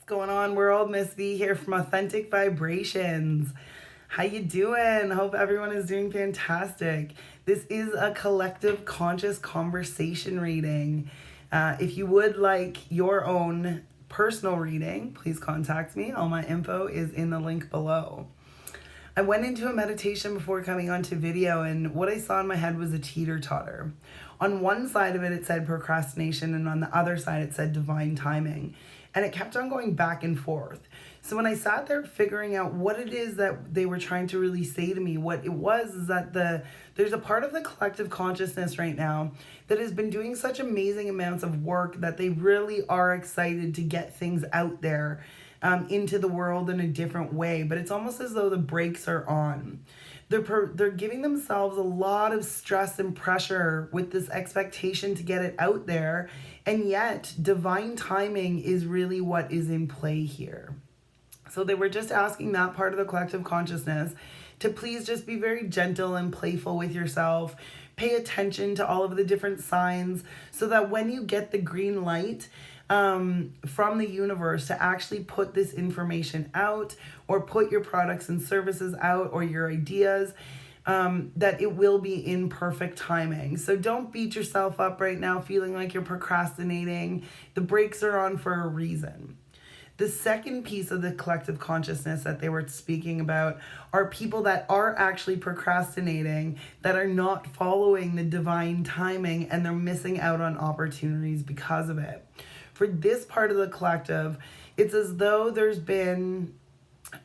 What's going on, world? Miss V here from Awethentic Vibrations. How you doing? Hope everyone is doing fantastic. This is a collective conscious conversation reading. If you would like your own personal reading, please contact me. All my info is in the link below. I went into a meditation before coming onto video, and what I saw in my head was a teeter-totter. On one side of it, it said procrastination, and on the other side, it said divine timing. And it kept on going back and forth. So when I sat there figuring out what it is that they were trying to really say to me, what it was is that there's a part of the collective consciousness right now that has been doing such amazing amounts of work that they really are excited to get things out there into the world in a different way. But it's almost as though the brakes are on. They're giving themselves a lot of stress and pressure with this expectation to get it out there. And yet divine timing is really what is in play here. So they were just asking that part of the collective consciousness to please just be very gentle and playful with yourself. Pay attention to all of the different signs so that when you get the green light from the universe to actually put this information out or put your products and services out or your ideas, that it will be in perfect timing. So don't beat yourself up right now feeling like you're procrastinating. The brakes are on for a reason. The second piece of the collective consciousness that they were speaking about are people that are actually procrastinating, that are not following the divine timing, and they're missing out on opportunities because of it. For this part of the collective, it's as though there's been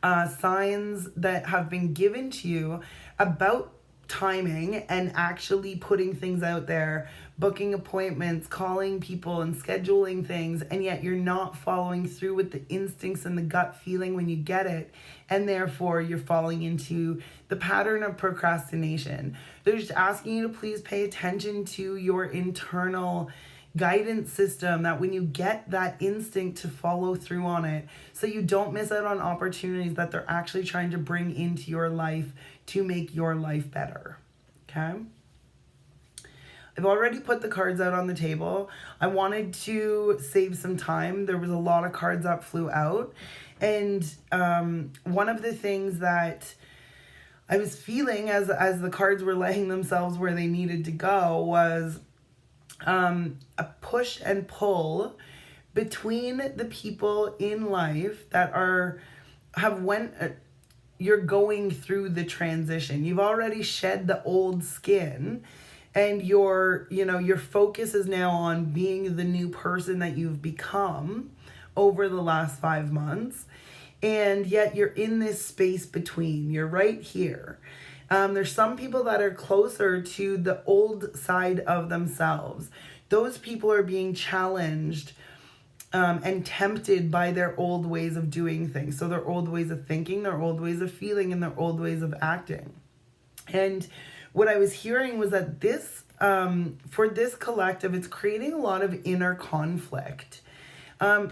signs that have been given to you about timing and actually putting things out there, booking appointments, calling people and scheduling things, and yet you're not following through with the instincts and the gut feeling when you get it, and therefore you're falling into the pattern of procrastination. They're just asking you to please pay attention to your internal guidance system, that when you get that instinct to follow through on it, so you don't miss out on opportunities that they're actually trying to bring into your life to make your life better. Okay? I've already put the cards out on the table. I wanted to save some time. There was a lot of cards that flew out. And one of the things that I was feeling as the cards were laying themselves where they needed to go was a push and pull between the people in life that you're going through the transition. You've already shed the old skin, and your focus is now on being the new person that you've become over the last 5 months. And yet you're in this space between. You're right here. There's some people that are closer to the old side of themselves. Those people are being challenged and tempted by their old ways of doing things. So their old ways of thinking, their old ways of feeling, and their old ways of acting. And what I was hearing was that this, for this collective, it's creating a lot of inner conflict.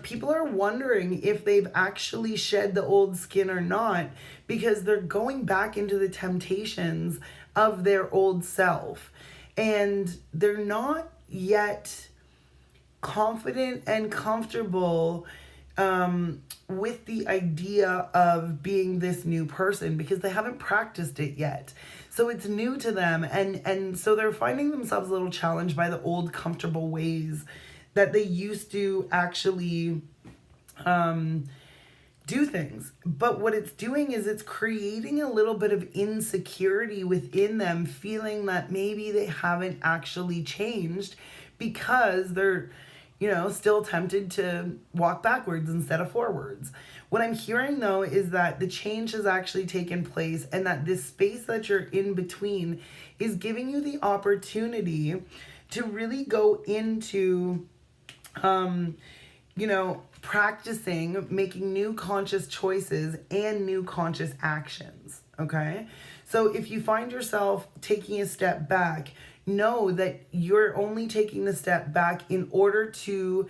People are wondering if they've actually shed the old skin or not, because they're going back into the temptations of their old self, and they're not yet confident and comfortable with the idea of being this new person, because they haven't practiced it yet. So it's new to them, and so they're finding themselves a little challenged by the old comfortable ways that they used to actually do things. But what it's doing is it's creating a little bit of insecurity within them, feeling that maybe they haven't actually changed because they're, still tempted to walk backwards instead of forwards. What I'm hearing, though, is that the change has actually taken place, and that this space that you're in between is giving you the opportunity to really go into practicing making new conscious choices and new conscious actions. Okay. So if you find yourself taking a step back, know that you're only taking the step back in order to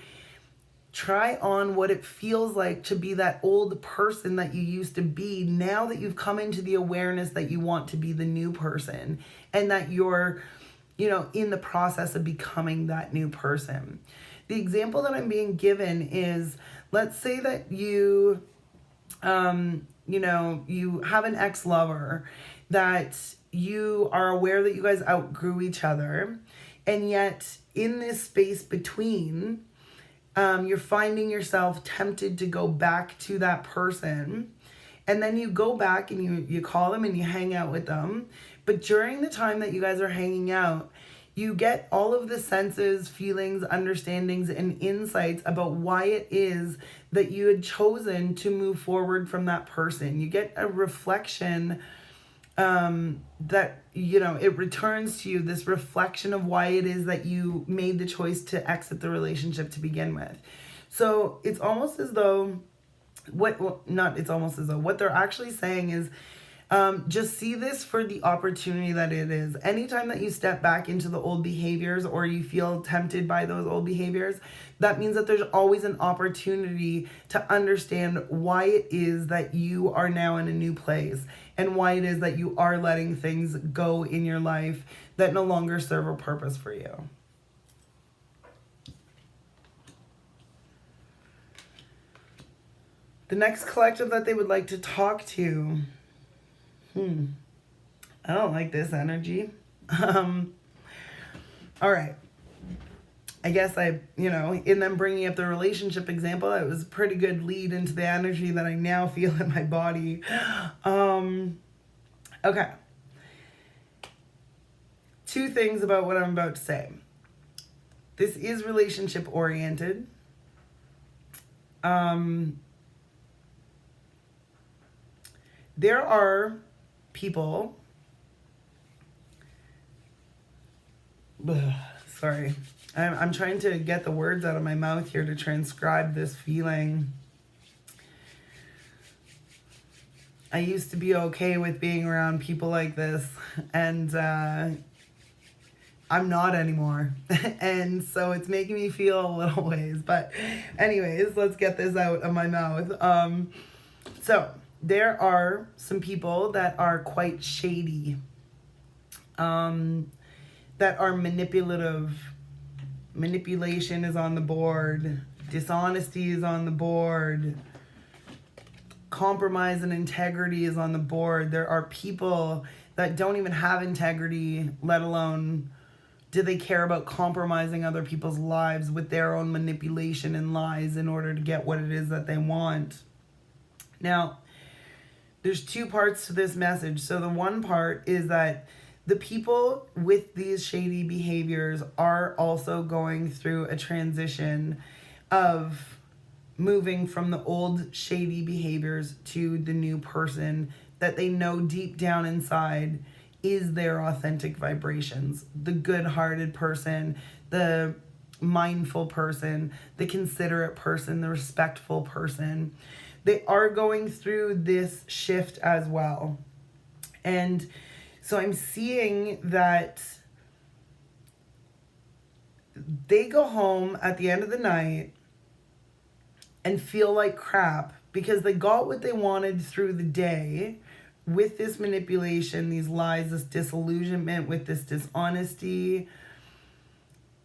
try on what it feels like to be that old person that you used to be, now that you've come into the awareness that you want to be the new person, and that you're, in the process of becoming that new person. The example that I'm being given is let's say that you you have an ex-lover that you are aware that you guys outgrew each other, and yet in this space between, you're finding yourself tempted to go back to that person. And then you go back and you call them and you hang out with them. But during the time that you guys are hanging out, you get all of the senses, feelings, understandings, and insights about why it is that you had chosen to move forward from that person. You get a reflection that, it returns to you, this reflection of why it is that you made the choice to exit the relationship to begin with. So it's almost as though, what they're actually saying is, just see this for the opportunity that it is. Anytime that you step back into the old behaviors or you feel tempted by those old behaviors, that means that there's always an opportunity to understand why it is that you are now in a new place and why it is that you are letting things go in your life that no longer serve a purpose for you. The next collective that they would like to talk to. I don't like this energy. All right. I guess in them bringing up the relationship example, it was a pretty good lead into the energy that I now feel in my body. Okay. Two things about what I'm about to say. This is relationship oriented. There are people, sorry, I'm trying to get the words out of my mouth here to transcribe this feeling. I used to be okay with being around people like this, and I'm not anymore. And so it's making me feel a little ways. But anyways, let's get this out of my mouth. So there are some people that are quite shady, that are manipulative. Manipulation is on the board. Dishonesty is on the board. Compromise and integrity is on the board. There are people that don't even have integrity, let alone do they care about compromising other people's lives with their own manipulation and lies in order to get what it is that they want. Now, there's two parts to this message. So the one part is that the people with these shady behaviors are also going through a transition of moving from the old shady behaviors to the new person that they know deep down inside is their authentic vibrations. The good-hearted person, the mindful person, the considerate person, the respectful person. They are going through this shift as well. And so I'm seeing that they go home at the end of the night and feel like crap because they got what they wanted through the day with this manipulation, these lies, this disillusionment, with this dishonesty.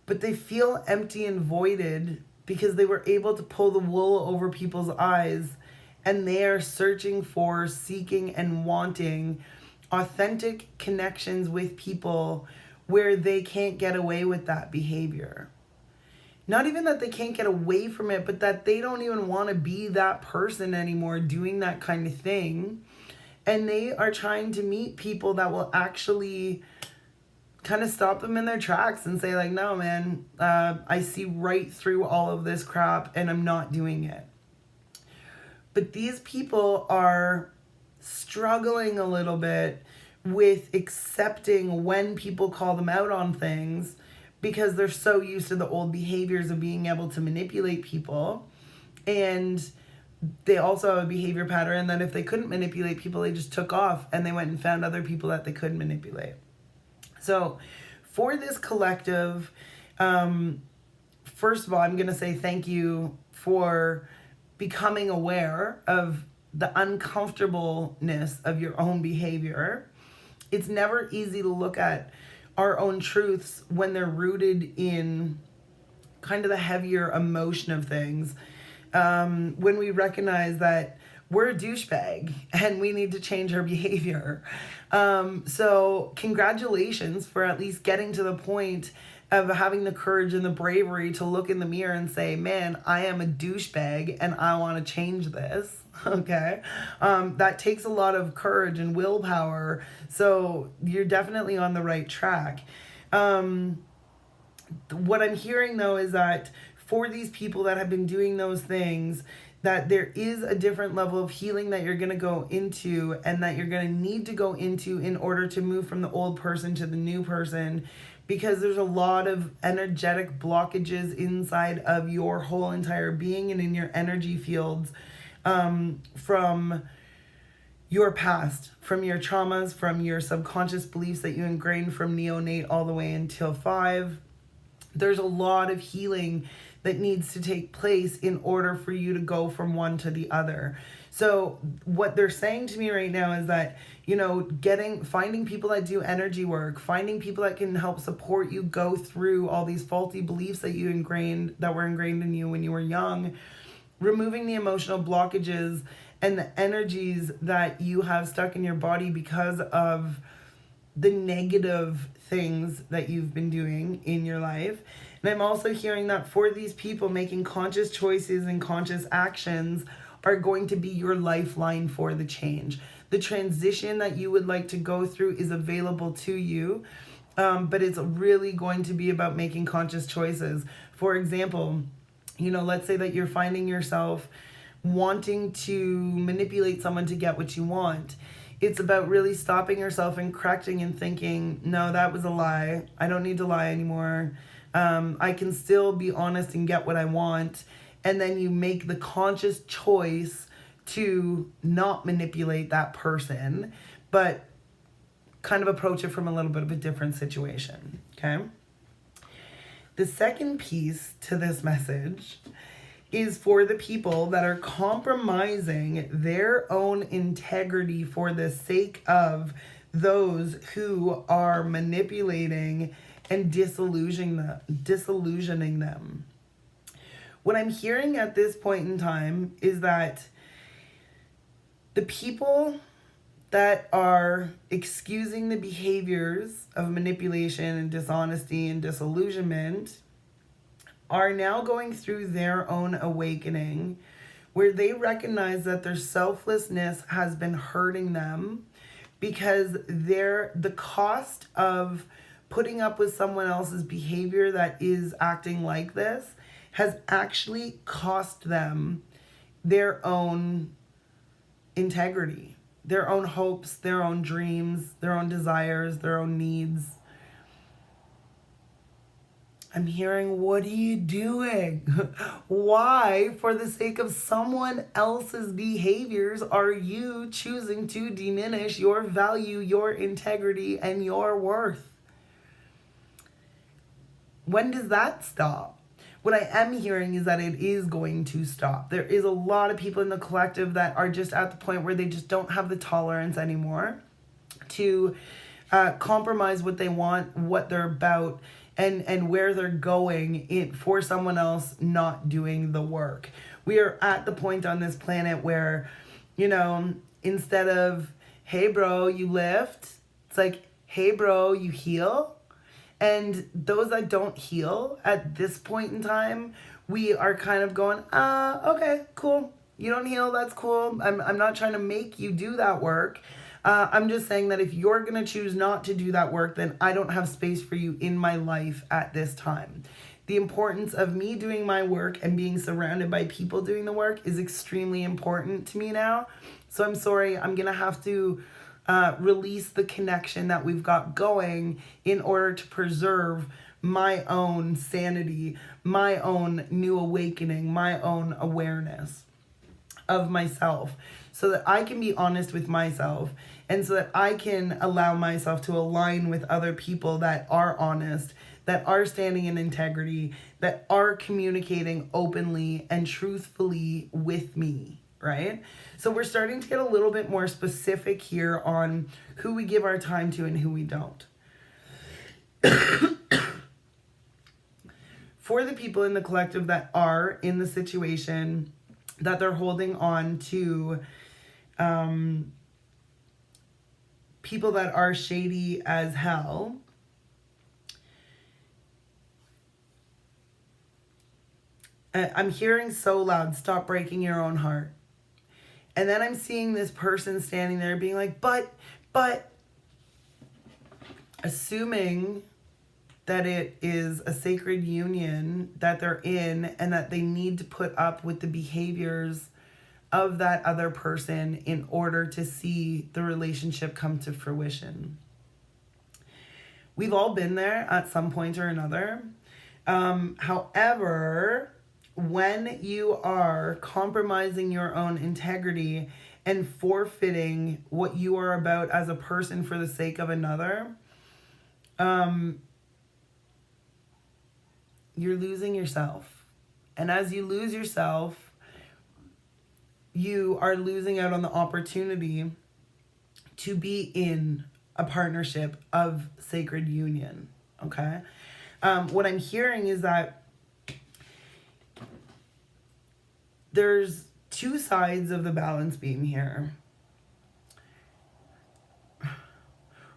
But they feel empty and voided because they were able to pull the wool over people's eyes, and they are searching for, seeking, and wanting authentic connections with people where they can't get away with that behavior. Not even that they can't get away from it, but that they don't even want to be that person anymore doing that kind of thing. And they are trying to meet people that will actually kind of stop them in their tracks and say like, no, man, I see right through all of this crap and I'm not doing it. But these people are struggling a little bit with accepting when people call them out on things because they're so used to the old behaviors of being able to manipulate people. And they also have a behavior pattern that if they couldn't manipulate people, they just took off and they went and found other people that they could manipulate. So for this collective, first of all, I'm going to say thank you for becoming aware of the uncomfortableness of your own behavior. It's never easy to look at our own truths when they're rooted in kind of the heavier emotion of things. when we recognize that we're a douchebag and we need to change our behavior. So congratulations for at least getting to the point of having the courage and the bravery to look in the mirror and say, man, I am a douchebag and I want to change this. Okay. That takes a lot of courage and willpower. So you're definitely on the right track. What I'm hearing though is that for these people that have been doing those things, that there is a different level of healing that you're going to go into and that you're going to need to go into in order to move from the old person to the new person, because there's a lot of energetic blockages inside of your whole entire being and in your energy fields, from your past, from your traumas, from your subconscious beliefs that you ingrained from neonate all the way until 5. There's a lot of healing that needs to take place in order for you to go from one to the other. So what they're saying to me right now is that, finding people that do energy work, finding people that can help support you go through all these faulty beliefs that were ingrained in you when you were young, removing the emotional blockages and the energies that you have stuck in your body because of the negative things that you've been doing in your life. And I'm also hearing that for these people, making conscious choices and conscious actions are going to be your lifeline for the change. The transition that you would like to go through is available to you, but it's really going to be about making conscious choices. For example, let's say that you're finding yourself wanting to manipulate someone to get what you want. It's about really stopping yourself and correcting and thinking, no, that was a lie. I don't need to lie anymore. I can still be honest and get what I want. And then you make the conscious choice to not manipulate that person, but kind of approach it from a little bit of a different situation. Okay. The second piece to this message is for the people that are compromising their own integrity for the sake of those who are manipulating and disillusioning them. What I'm hearing at this point in time is that the people that are excusing the behaviors of manipulation and dishonesty and disillusionment are now going through their own awakening, where they recognize that their selflessness has been hurting them, because the cost of putting up with someone else's behavior that is acting like this has actually cost them their own integrity, their own hopes, their own dreams, their own desires, their own needs. I'm hearing, what are you doing? Why, for the sake of someone else's behaviors, are you choosing to diminish your value, your integrity, and your worth? When does that stop? What I am hearing is that it is going to stop. There is a lot of people in the collective that are just at the point where they just don't have the tolerance anymore to compromise what they want, what they're about, and where they're going for someone else not doing the work. We are at the point on this planet where, instead of, hey bro, you lift, it's like, hey bro, you heal. And those that don't heal at this point in time, we are kind of going, okay, cool. You don't heal, that's cool. I'm not trying to make you do that work. I'm just saying that if you're going to choose not to do that work, then I don't have space for you in my life at this time. The importance of me doing my work and being surrounded by people doing the work is extremely important to me now. So I'm sorry, I'm going to have to release the connection that we've got going in order to preserve my own sanity, my own new awakening, my own awareness of myself, so that I can be honest with myself and so that I can allow myself to align with other people that are honest, that are standing in integrity, that are communicating openly and truthfully with me, right? So we're starting to get a little bit more specific here on who we give our time to and who we don't. For the people in the collective that are in the situation that they're holding on to people that are shady as hell. I'm hearing so loud, stop breaking your own heart. And then I'm seeing this person standing there being like, but, assuming that it is a sacred union that they're in and that they need to put up with the behaviors of that other person in order to see the relationship come to fruition. We've all been there at some point or another. However, when you are compromising your own integrity and forfeiting what you are about as a person for the sake of another, you're losing yourself. And as you lose yourself, you are losing out on the opportunity to be in a partnership of sacred union. Okay? What I'm hearing is that there's two sides of the balance beam here.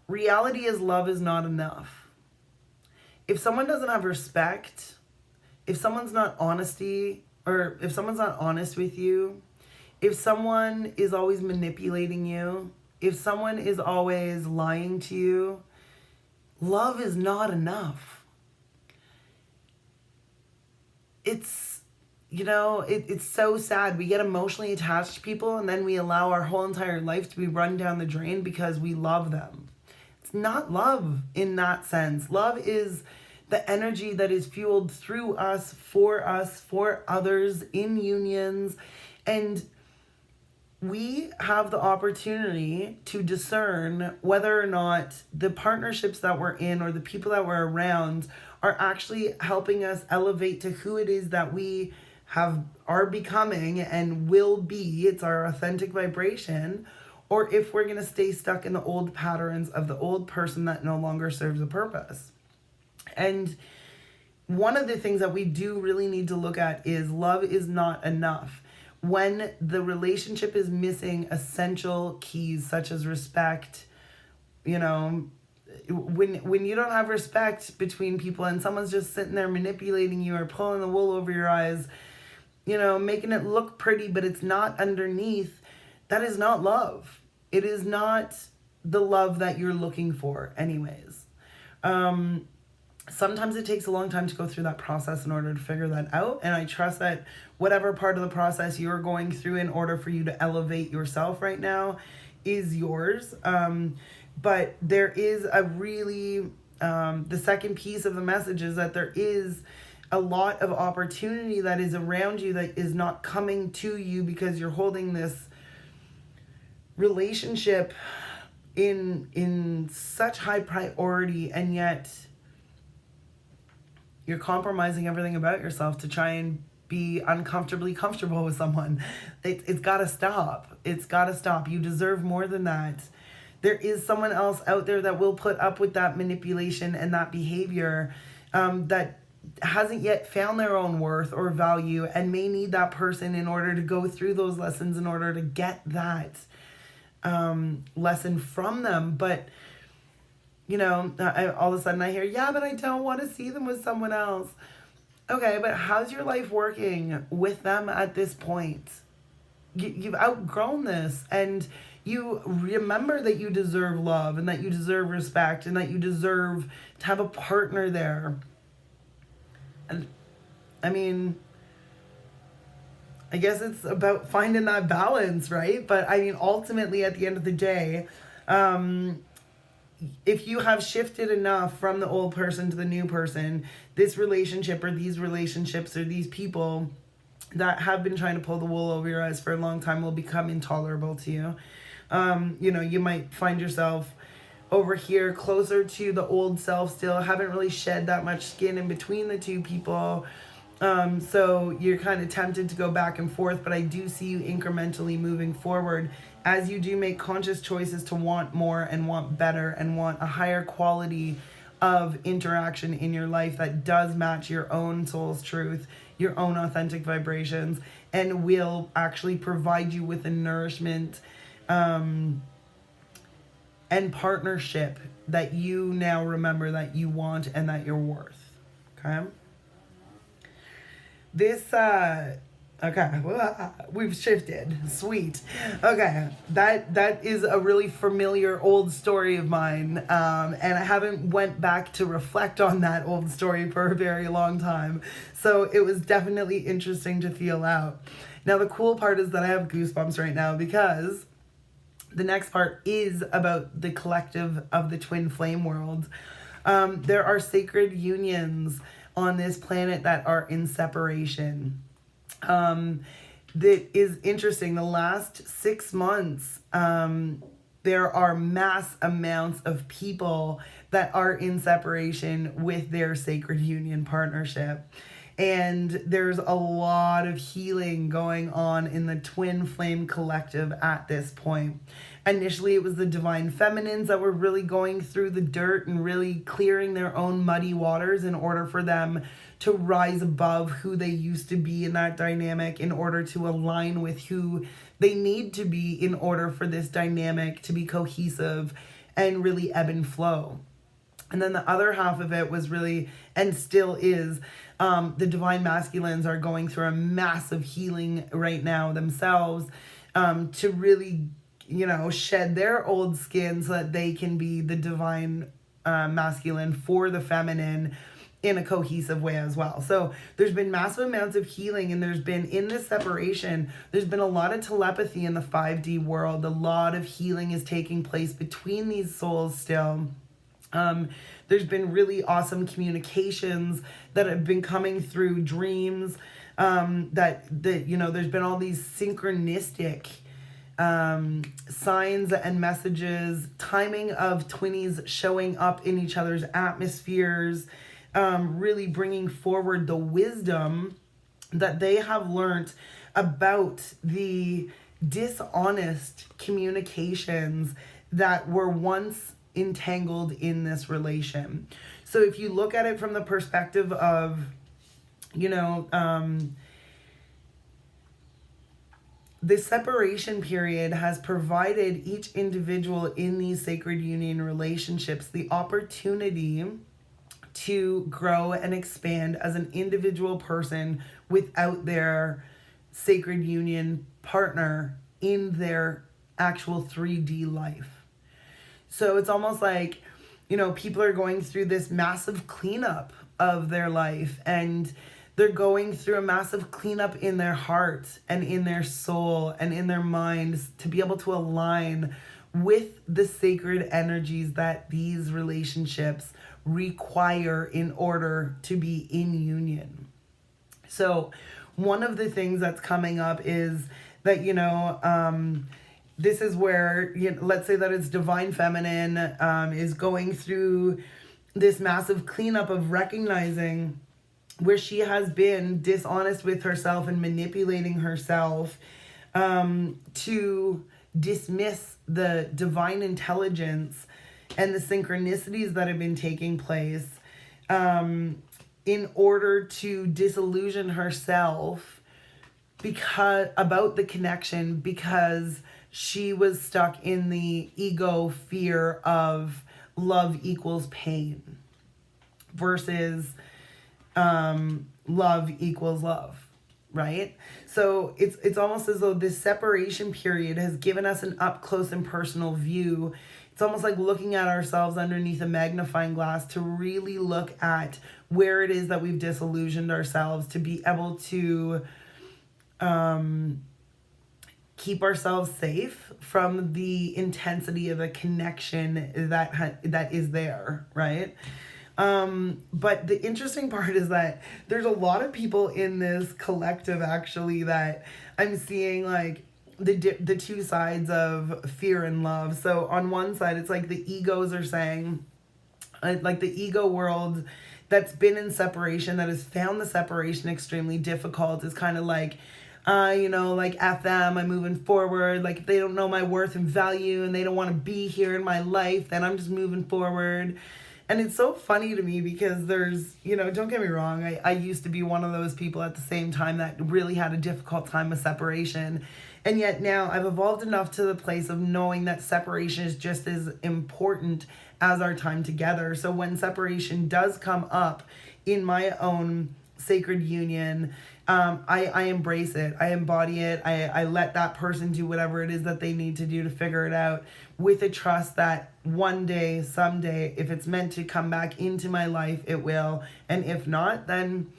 Reality is love is not enough. If someone doesn't have respect, if someone's not honesty, or if someone's not honest with you, if someone is always manipulating you, if someone is always lying to you, love is not enough. It's, it's so sad. We get emotionally attached to people and then we allow our whole entire life to be run down the drain because we love them. It's not love in that sense. Love is the energy that is fueled through us, for others, in unions. And we have the opportunity to discern whether or not the partnerships that we're in or the people that we're around are actually helping us elevate to who it is that we are becoming and will be. It's our authentic vibration. Or if we're going to stay stuck in the old patterns of the old person that no longer serves a purpose. And one of the things that we do really need to look at is love is not enough. When the relationship is missing essential keys such as respect, when you don't have respect between people and someone's just sitting there manipulating you or pulling the wool over your eyes, making it look pretty, but it's not underneath, that is not love. It is not the love that you're looking for anyways. Sometimes it takes a long time to go through that process in order to figure that out. And I trust that whatever part of the process you're going through in order for you to elevate yourself right now is yours. But there is a really, the second piece of the message is that there is a lot of opportunity that is around you that is not coming to you because you're holding this relationship in such high priority, and yet you're compromising everything about yourself to try and be uncomfortably comfortable with someone. It's got to stop. It's got to stop. You deserve more than that. There is someone else out there that will put up with that manipulation and that behavior that hasn't yet found their own worth or value and may need that person in order to go through those lessons in order to get that lesson from them. But all of a sudden I hear, yeah, but I don't want to see them with someone else. Okay, but how's your life working with them at this point? You've outgrown this, and you remember that you deserve love and that you deserve respect and that you deserve to have a partner there. And I mean, I guess it's about finding that balance, right? But I mean, ultimately at the end of the day, if you have shifted enough from the old person to the new person, this relationship or these relationships or these people that have been trying to pull the wool over your eyes for a long time will become intolerable to you. You might find yourself over here closer to the old self still, haven't really shed that much skin in between the two people. So you're kind of tempted to go back and forth, but I do see you incrementally moving forward as you do make conscious choices to want more and want better and want a higher quality of interaction in your life that does match your own soul's truth, your own authentic vibrations, and will actually provide you with the nourishment and partnership that you now remember that you want and that you're worth. Okay? Okay, we've shifted. Sweet. Okay, that is a really familiar old story of mine, and I haven't went back to reflect on that old story for a very long time. So it was definitely interesting to feel out. Now the cool part is that I have goosebumps right now because the next part is about the collective of the twin flame world. There are sacred unions on this planet that are in separation. That is interesting. The last 6 months, there are mass amounts of people that are in separation with their sacred union partnership. And there's a lot of healing going on in the twin flame collective at this point. Initially, it was the divine feminines that were really going through the dirt and really clearing their own muddy waters in order for them to rise above who they used to be in that dynamic, in order to align with who they need to be in order for this dynamic to be cohesive and really ebb and flow. And then the other half of it was really, and still is, the divine masculines are going through a massive healing right now themselves, to really, shed their old skin so that they can be the divine masculine for the feminine in a cohesive way as well. So there's been massive amounts of healing, and there's been, in this separation, there's been a lot of telepathy in the 5D world. A lot of healing is taking place between these souls still. There's been really awesome communications that have been coming through dreams, that there's been all these synchronistic signs and messages, timing of twinnies showing up in each other's atmospheres, really bringing forward the wisdom that they have learned about the dishonest communications that were once entangled in this relation. So if you look at it from the perspective of, the separation period has provided each individual in these sacred union relationships the opportunity to grow and expand as an individual person without their sacred union partner in their actual 3D life. So it's almost like, people are going through this massive cleanup of their life, and they're going through a massive cleanup in their heart and in their soul and in their minds to be able to align with the sacred energies that these relationships require in order to be in union. So one of the things that's coming up is that, this is where, let's say that it's divine feminine is going through this massive cleanup of recognizing where she has been dishonest with herself and manipulating herself, to dismiss the divine intelligence and the synchronicities that have been taking place, in order to disillusion herself about the connection, because she was stuck in the ego fear of love equals pain versus love equals love, right? So it's almost as though this separation period has given us an up close and personal view. It's almost like looking at ourselves underneath a magnifying glass to really look at where it is that we've disillusioned ourselves, to be able to keep ourselves safe from the intensity of the connection that is there, right? But the interesting part is that there's a lot of people in this collective actually that I'm seeing like the two sides of fear and love. So on one side, it's like the egos are saying, like the ego world that's been in separation, that has found the separation extremely difficult, is kind of like, like F them, I'm moving forward. Like if they don't know my worth and value and they don't want to be here in my life, then I'm just moving forward. And it's so funny to me because there's, don't get me wrong, I used to be one of those people at the same time that really had a difficult time with separation. And yet now I've evolved enough to the place of knowing that separation is just as important as our time together. So when separation does come up in my own sacred union, I embrace it. I embody it. I let that person do whatever it is that they need to do to figure it out, with a trust that one day, someday, if it's meant to come back into my life, it will. And if not, then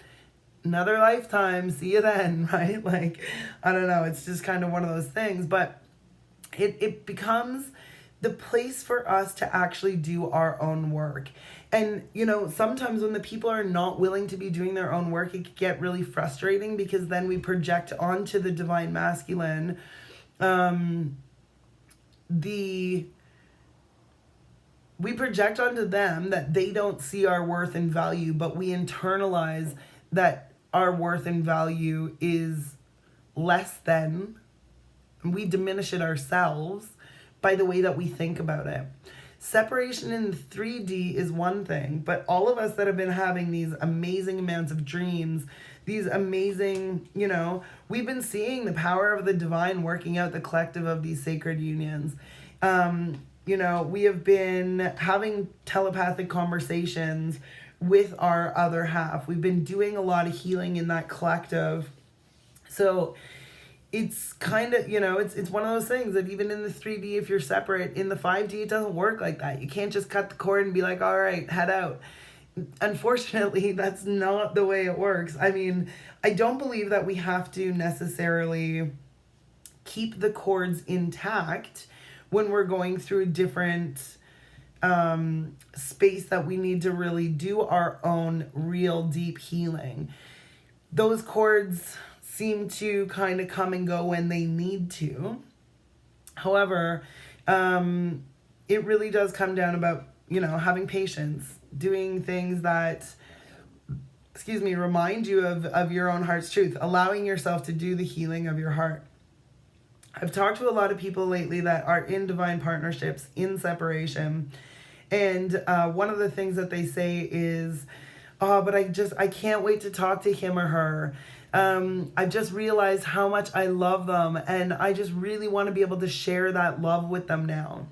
another lifetime, see you then, right? Like, I don't know, it's just kind of one of those things. But it becomes the place for us to actually do our own work. And, sometimes when the people are not willing to be doing their own work, it can get really frustrating, because then we project onto the divine masculine we project onto them that they don't see our worth and value, but we internalize that our worth and value is less than, and we diminish it ourselves by the way that we think about it. Separation in 3D is one thing, but all of us that have been having these amazing amounts of dreams, these amazing, we've been seeing the power of the divine working out the collective of these sacred unions. We have been having telepathic conversations with our other half. We've been doing a lot of healing in that collective. So it's kind of, it's one of those things that even in the 3D, if you're separate, in the 5D, it doesn't work like that. You can't just cut the cord and be like, all right, head out. Unfortunately, that's not the way it works. I mean, I don't believe that we have to necessarily keep the cords intact when we're going through a different space that we need to really do our own real deep healing. Those cords seem to kind of come and go when they need to. However, it really does come down about, having patience, doing things that, remind you of your own heart's truth, allowing yourself to do the healing of your heart. I've talked to a lot of people lately that are in divine partnerships, in separation. And one of the things that they say is, oh, but I can't wait to talk to him or her. I just realized how much I love them, and I just really want to be able to share that love with them now.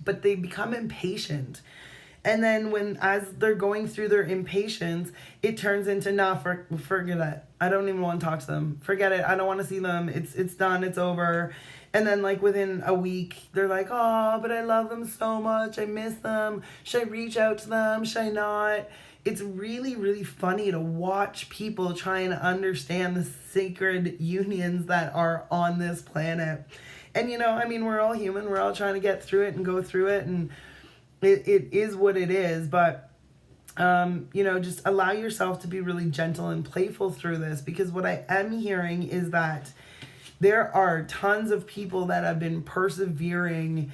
But they become impatient. And then as they're going through their impatience, it turns into, forget it. I don't even want to talk to them. Forget it. I don't want to see them. It's done. It's over. And then within a week, they're like, oh, but I love them so much. I miss them. Should I reach out to them? Should I not? It's really, really funny to watch people try and understand the sacred unions that are on this planet. And, we're all human. We're all trying to get through it and go through it. And it is what it is. But, just allow yourself to be really gentle and playful through this. Because what I am hearing is that there are tons of people that have been persevering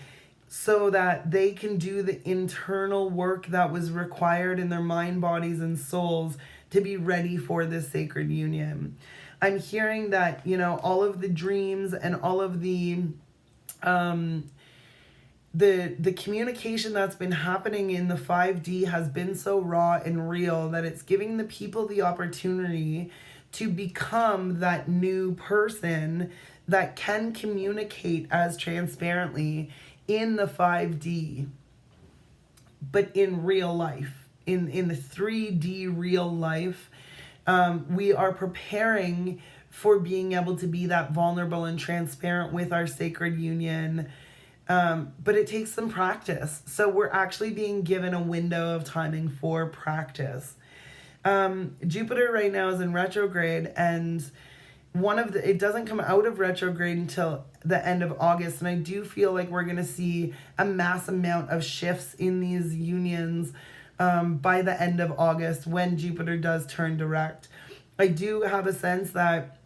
so that they can do the internal work that was required in their mind, bodies, and souls to be ready for this sacred union. I'm hearing that, all of the dreams and all of the communication that's been happening in the 5D has been so raw and real that it's giving the people the opportunity to become that new person that can communicate as transparently in the 5D, but in real life, in the 3D real life. We are preparing for being able to be that vulnerable and transparent with our sacred union. But it takes some practice. So we're actually being given a window of timing for practice. Jupiter right now is in retrograde, and it doesn't come out of retrograde until the end of August. And I do feel like we're going to see a mass amount of shifts in these unions by the end of August when Jupiter does turn direct. I do have a sense that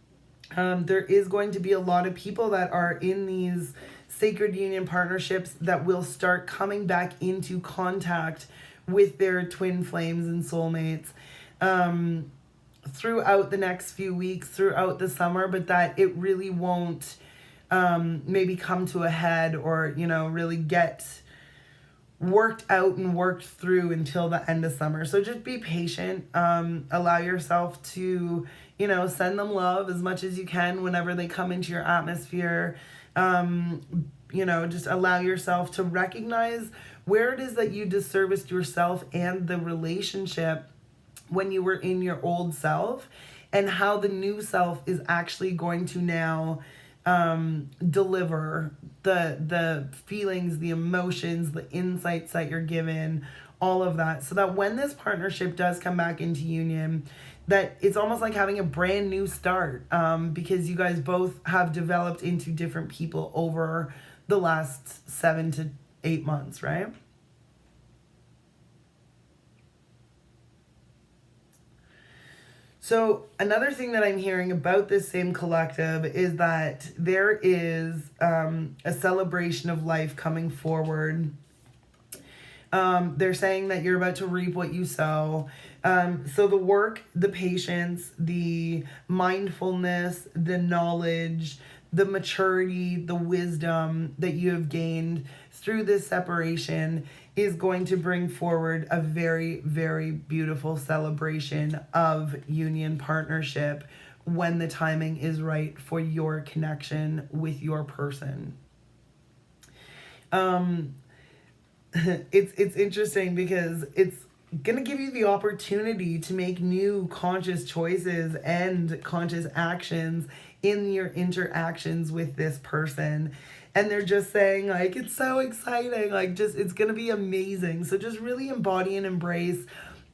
there is going to be a lot of people that are in these sacred union partnerships that will start coming back into contact with their twin flames and soulmates throughout the next few weeks, throughout the summer, but that it really won't maybe come to a head or, really get worked out and worked through until the end of summer. So just be patient. Allow yourself to, send them love as much as you can whenever they come into your atmosphere. Just allow yourself to recognize where it is that you disserviced yourself and the relationship when you were in your old self, and how the new self is actually going to now deliver the feelings, the emotions, the insights that you're given, all of that, so that when this partnership does come back into union, that it's almost like having a brand new start, because you guys both have developed into different people over the last 7 to 8 months, right? So another thing that I'm hearing about this same collective is that there is a celebration of life coming forward. They're saying that you're about to reap what you sow. So the work, the patience, the mindfulness, the knowledge, the maturity, the wisdom that you have gained through this separation is going to bring forward a very, very beautiful celebration of union partnership when the timing is right for your connection with your person. It's interesting because it's going to give you the opportunity to make new conscious choices and conscious actions in your interactions with this person. And they're just saying, like, it's so exciting, like, just, it's going to be amazing. So just really embody and embrace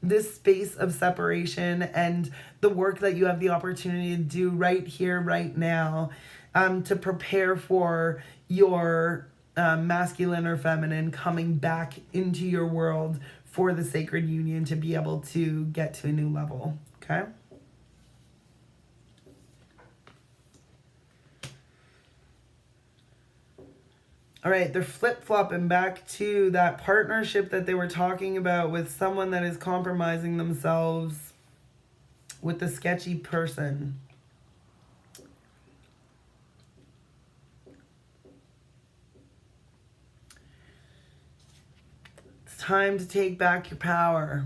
this space of separation and the work that you have the opportunity to do right here, right now, to prepare for your masculine or feminine coming back into your world for the sacred union to be able to get to a new level, okay? All right, they're flip-flopping back to that partnership that they were talking about with someone that is compromising themselves with the sketchy person. It's time to take back your power.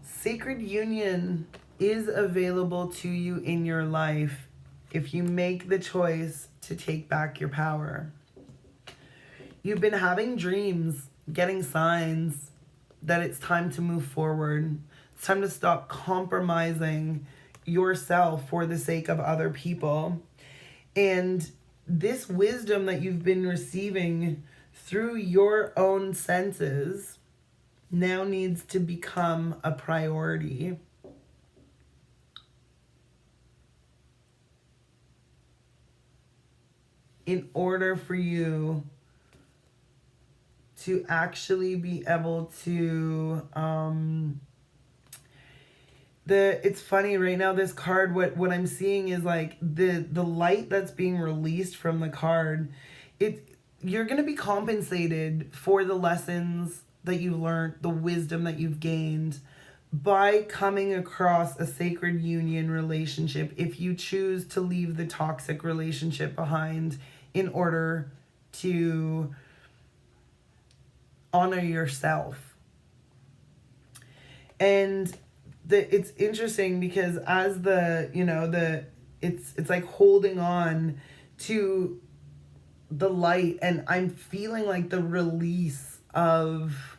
Sacred union is available to you in your life if you make the choice to take back your power. You've been having dreams, getting signs that it's time to move forward. It's time to stop compromising yourself for the sake of other people. And this wisdom that you've been receiving through your own senses now needs to become a priority. In order for you to actually be able to, it's funny right now, this card, what I'm seeing is like the light that's being released from the card. You're going to be compensated for the lessons that you learned, the wisdom that you've gained by coming across a sacred union relationship if you choose to leave the toxic relationship behind in order to honor yourself. And it's interesting because as it's like holding on to the light, and I'm feeling like the release of,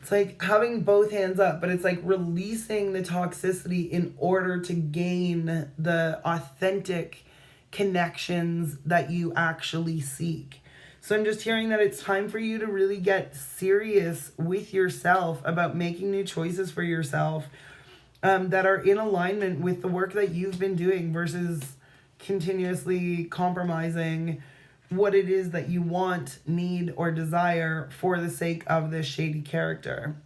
it's like having both hands up, but it's like releasing the toxicity in order to gain the authentic connections that you actually seek. So I'm just hearing that it's time for you to really get serious with yourself about making new choices for yourself that are in alignment with the work that you've been doing versus continuously compromising what it is that you want, need, or desire for the sake of this shady character.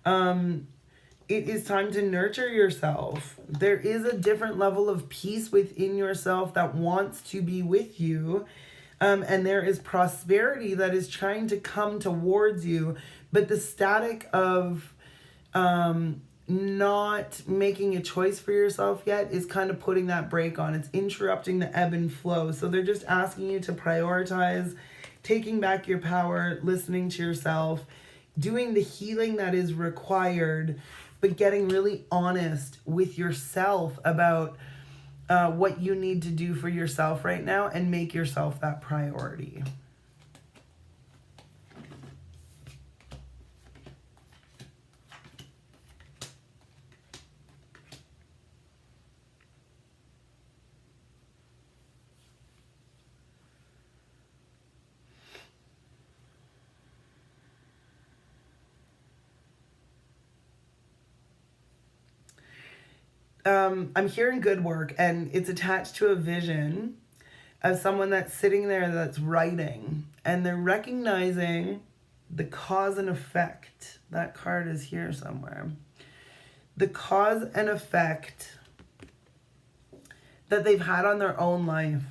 It is time to nurture yourself. There is a different level of peace within yourself that wants to be with you. And there is prosperity that is trying to come towards you. But the static of not making a choice for yourself yet is kind of putting that brake on. It's interrupting the ebb and flow. So they're just asking you to prioritize taking back your power, listening to yourself, doing the healing that is required, but getting really honest with yourself about what you need to do for yourself right now and make yourself that priority. I'm hearing good work, and it's attached to a vision of someone that's sitting there that's writing, and they're recognizing the cause and effect. That card is here somewhere. The cause and effect that they've had on their own life.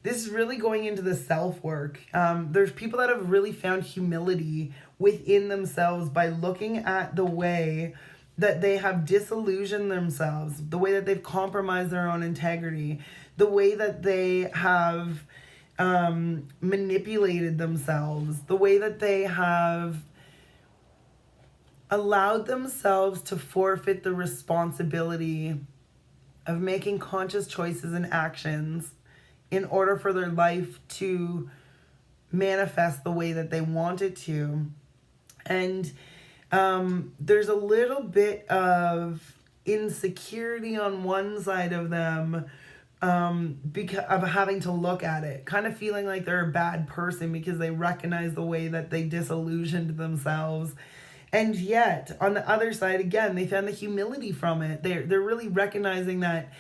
This is really going into the self-work. There's people that have really found humility within themselves by looking at the way that they have disillusioned themselves, the way that they've compromised their own integrity, the way that they have manipulated themselves, the way that they have allowed themselves to forfeit the responsibility of making conscious choices and actions in order for their life to manifest the way that they want it to. And there's a little bit of insecurity on one side of them because of having to look at it, kind of feeling like they're a bad person because they recognize the way that they disillusioned themselves. And yet, on the other side, again, they found the humility from it. They're really recognizing that,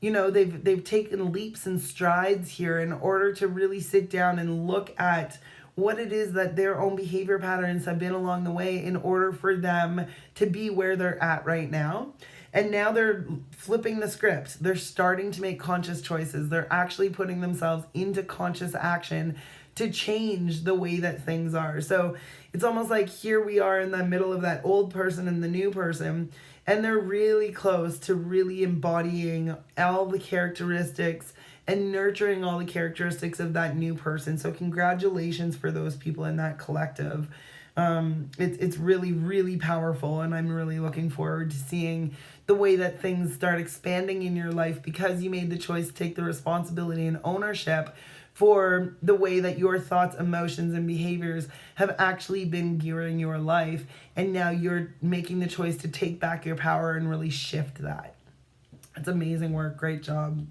you know, they've taken leaps and strides here in order to really sit down and look at what it is that their own behavior patterns have been along the way in order for them to be where they're at right now. And now they're flipping the script. They're starting to make conscious choices. They're actually putting themselves into conscious action to change the way that things are. So it's almost like here we are in the middle of that old person and the new person, and they're really close to really embodying all the characteristics and nurturing all the characteristics of that new person. So congratulations for those people in that collective. It's really, really powerful, and I'm really looking forward to seeing the way that things start expanding in your life because you made the choice to take the responsibility and ownership for the way that your thoughts, emotions, and behaviors have actually been gearing your life. And now you're making the choice to take back your power and really shift that. It's amazing work. Great job.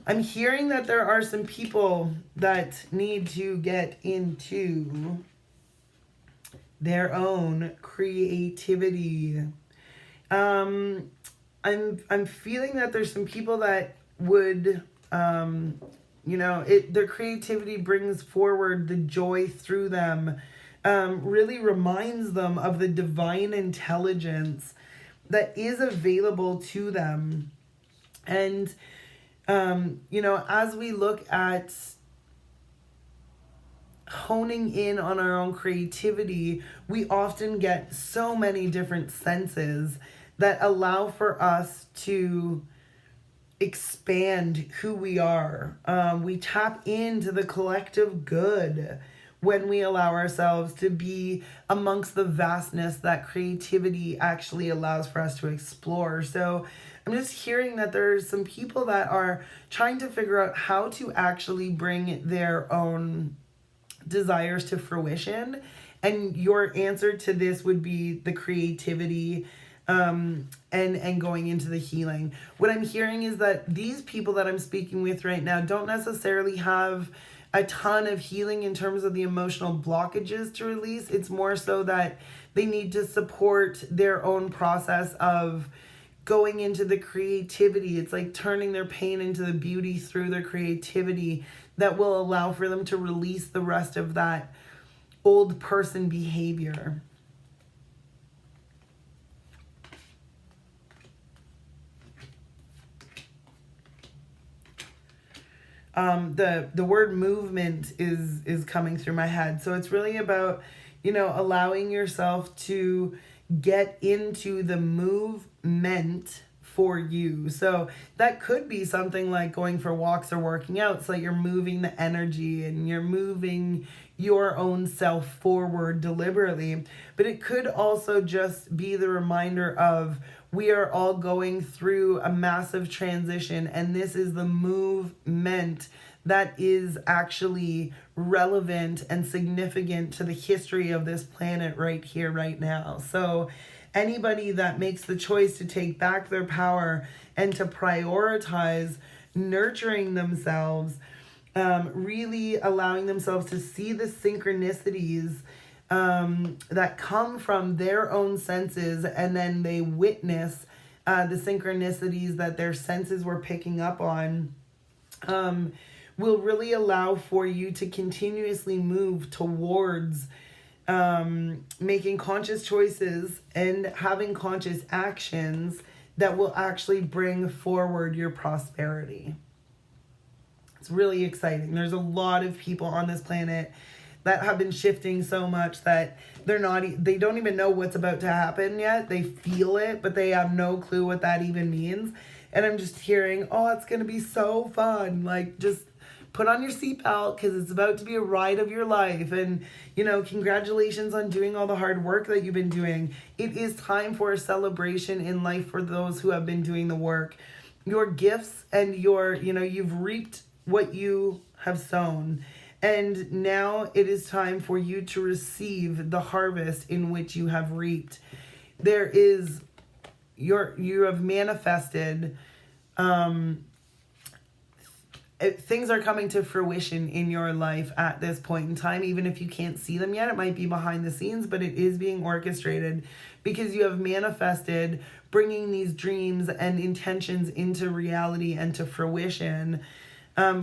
I'm hearing that there are some people that need to get into their own creativity. I'm feeling that there's some people that would, their creativity brings forward the joy through them, really reminds them of the divine intelligence that is available to them. And as we look at honing in on our own creativity, we often get so many different senses that allow for us to expand who we are. We tap into the collective good when we allow ourselves to be amongst the vastness that creativity actually allows for us to explore. So I'm just hearing that there's some people that are trying to figure out how to actually bring their own desires to fruition. And your answer to this would be the creativity and going into the healing. What I'm hearing is that these people that I'm speaking with right now don't necessarily have a ton of healing in terms of the emotional blockages to release. It's more so that they need to support their own process of going into the creativity. It's like turning their pain into the beauty through their creativity that will allow for them to release the rest of that old person behavior. The word movement is coming through my head. So it's really about, allowing yourself to get into the movement for you. So that could be something like going for walks or working out, so that you're moving the energy and you're moving your own self forward deliberately. But it could also just be the reminder of, we are all going through a massive transition, and this is the movement that is actually relevant and significant to the history of this planet right here, right now. So anybody that makes the choice to take back their power and to prioritize nurturing themselves, really allowing themselves to see the synchronicities that come from their own senses, and then they witness the synchronicities that their senses were picking up on, will really allow for you to continuously move towards making conscious choices and having conscious actions that will actually bring forward your prosperity. It's really exciting. There's a lot of people on this planet that have been shifting so much that they don't even know what's about to happen yet. They feel it, but they have no clue what that even means. And I'm just hearing, oh, it's going to be so fun. Like, just put on your seatbelt, because it's about to be a ride of your life. And, congratulations on doing all the hard work that you've been doing. It is time for a celebration in life for those who have been doing the work. Your gifts and you've reaped what you have sown. And now it is time for you to receive the harvest in which you have reaped. You have manifested, things are coming to fruition in your life at this point in time. Even if you can't see them yet, it might be behind the scenes, but it is being orchestrated, because you have manifested bringing these dreams and intentions into reality and to fruition,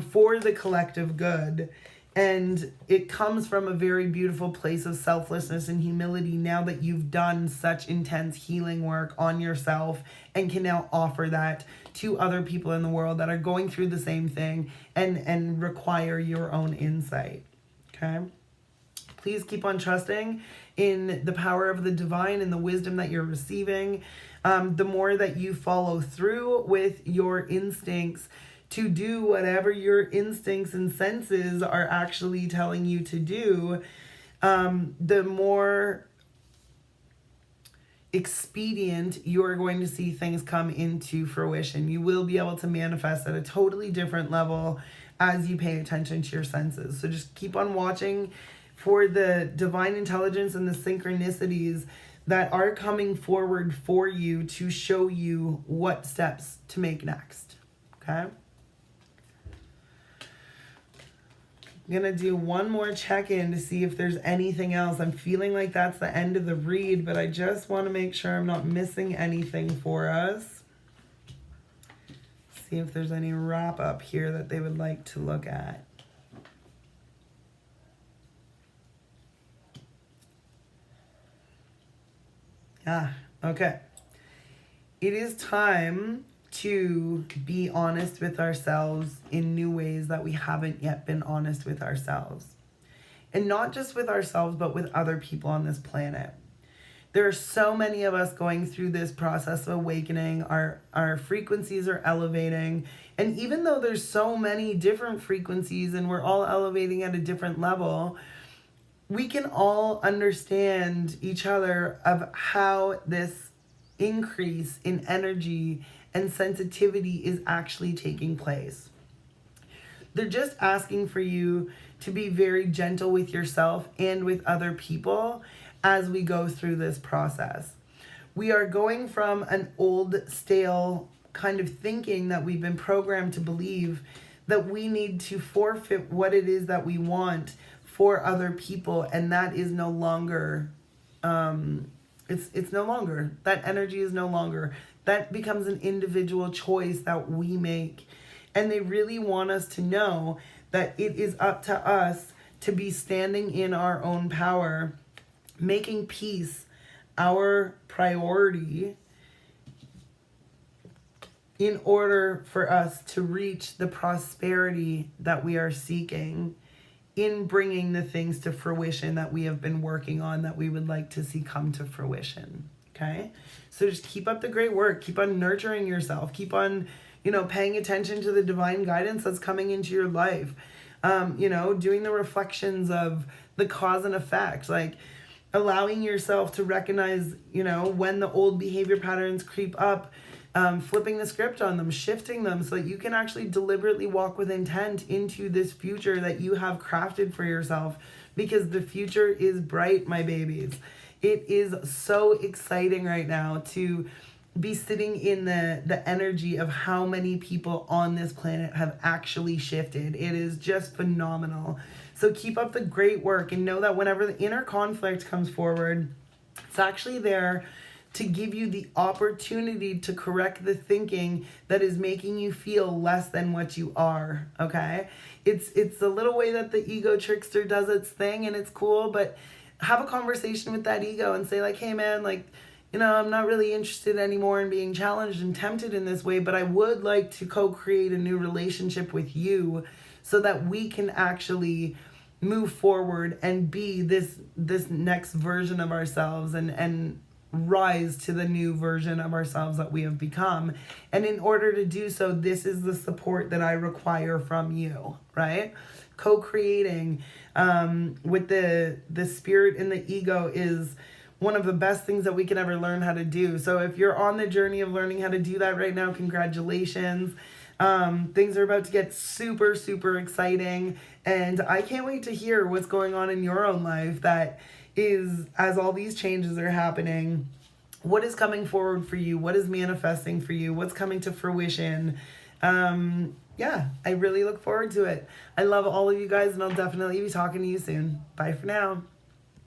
for the collective good. And it comes from a very beautiful place of selflessness and humility, now that you've done such intense healing work on yourself and can now offer that to other people in the world that are going through the same thing and require your own insight. Okay? Please keep on trusting in the power of the divine and the wisdom that you're receiving. The more that you follow through with your instincts to do whatever your instincts and senses are actually telling you to do, the more expedient you're going to see things come into fruition. You will be able to manifest at a totally different level as you pay attention to your senses. So just keep on watching for the divine intelligence and the synchronicities that are coming forward for you to show you what steps to make next. Okay? I'm going to do one more check-in to see if there's anything else. I'm feeling like that's the end of the read, but I just want to make sure I'm not missing anything for us. See if there's any wrap-up here that they would like to look at. Okay. It is time to be honest with ourselves in new ways that we haven't yet been honest with ourselves. And not just with ourselves, but with other people on this planet. There are so many of us going through this process of awakening. Our frequencies are elevating. And even though there's so many different frequencies and we're all elevating at a different level, we can all understand each other of how this increase in energy and sensitivity is actually taking place. They're just asking for you to be very gentle with yourself and with other people as we go through this process. We are going from an old, stale kind of thinking that we've been programmed to believe that we need to forfeit what it is that we want for other people, and that is no longer, it's no longer, that energy is no longer. That becomes an individual choice that we make. And they really want us to know that it is up to us to be standing in our own power, making peace our priority in order for us to reach the prosperity that we are seeking in bringing the things to fruition that we have been working on, that we would like to see come to fruition. Okay. So just keep up the great work. Keep on nurturing yourself. Keep on, paying attention to the divine guidance that's coming into your life. Doing the reflections of the cause and effect, like allowing yourself to recognize, when the old behavior patterns creep up, flipping the script on them, shifting them so that you can actually deliberately walk with intent into this future that you have crafted for yourself, because the future is bright, my babies. It is so exciting right now to be sitting in the energy of how many people on this planet have actually shifted. It is just phenomenal. So keep up the great work and know that whenever the inner conflict comes forward, it's actually there to give you the opportunity to correct the thinking that is making you feel less than what you are, okay? It's a little way that the ego trickster does its thing, and it's cool, but have a conversation with that ego and say, like, hey man, like, I'm not really interested anymore in being challenged and tempted in this way, but I would like to co-create a new relationship with you so that we can actually move forward and be this next version of ourselves and rise to the new version of ourselves that we have become. And in order to do so, this is the support that I require from you, right? Co-creating with the spirit and the ego is one of the best things that we can ever learn how to do. So if you're on the journey of learning how to do that right now, congratulations. Things are about to get super, super exciting. And I can't wait to hear what's going on in your own life that is, as all these changes are happening, what is coming forward for you? What is manifesting for you? What's coming to fruition? Yeah, I really look forward to it. I love all of you guys, and I'll definitely be talking to you soon. Bye for now.